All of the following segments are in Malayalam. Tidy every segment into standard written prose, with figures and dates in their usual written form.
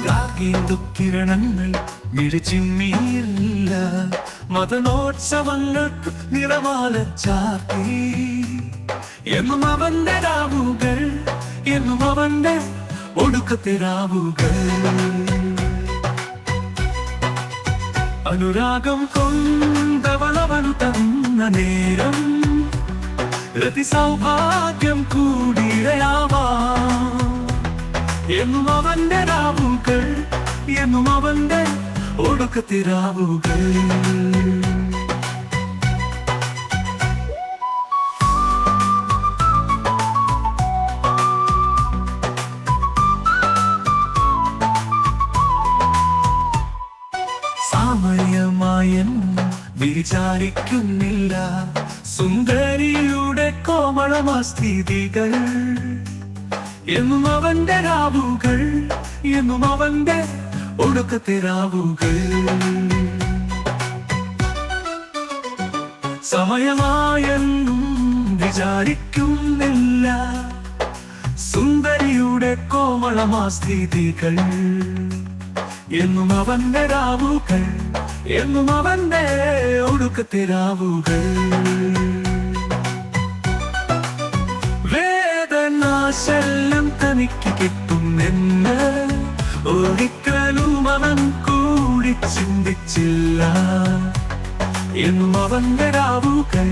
കിരണങ്ങൾ മിഴിച്ചിമ്മീല്ല മതനോത്സവങ്ങൾക്ക് നിറമാല ചാർത്തി എന്നും അവന്റെ രാവുകൾ എന്നും അവന്റെ ഒടുക്കത്തെ രാവുകൾ അനുരാഗം കൊണ്ടവളവൻ തന്ന നേരം രതി സൗഭാഗ്യം കൂടിയിടയാവാം എന്നും അവന്റെ രാവുകൾ എന്നും അവന്റെ ഒടുക്കത്തെ രാവുകൾ സമയമായെന്ന് വിചാരിക്കുന്നില്ല സുന്ദരിയുടെ കോമളമസ്ഥിതികൾ എന്നും അവന്റെ രാവുകൾ എന്നും അവന്റെ ഒടുക്കത്തെ രാവുകൾ സമയമായെന്നും വിചാരിക്കുന്നില്ല സുന്ദരിയുടെ കോമളമസ്ഥിതികൾ എന്നും അവന്റെ രാവുകൾ എന്നും അവന്റെ ഒടുക്കത്തെ രാവുകൾ വേദനാശല്യം തനിക്ക് കിട്ടുമെന്ന് ഒരിക്കലും അവൻ കൂടി ചിന്തിച്ചില്ല എന്നും അവന്റെ രാവുകൾ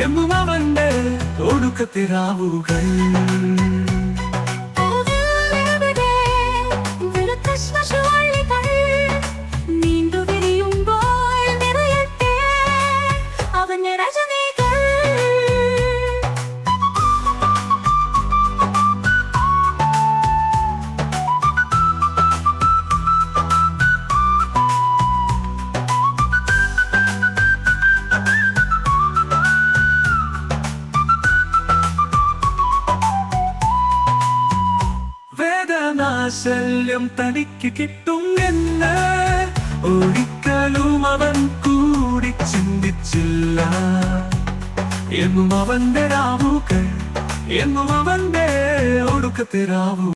എന്നും അവന്റെ ഒടുക്കത്തെ രാവുകൾ വേദനാശല്യം തനിക്ക് കിട്ടുമെന്ന് ഒരിക്കലും അവൻ കൂടി ചിന്തിച്ചില്ല എന്നും അവന്റെ രാവുകൾ എന്നും അവന്റെ ഒടുക്കത്തെ രാവുകൾ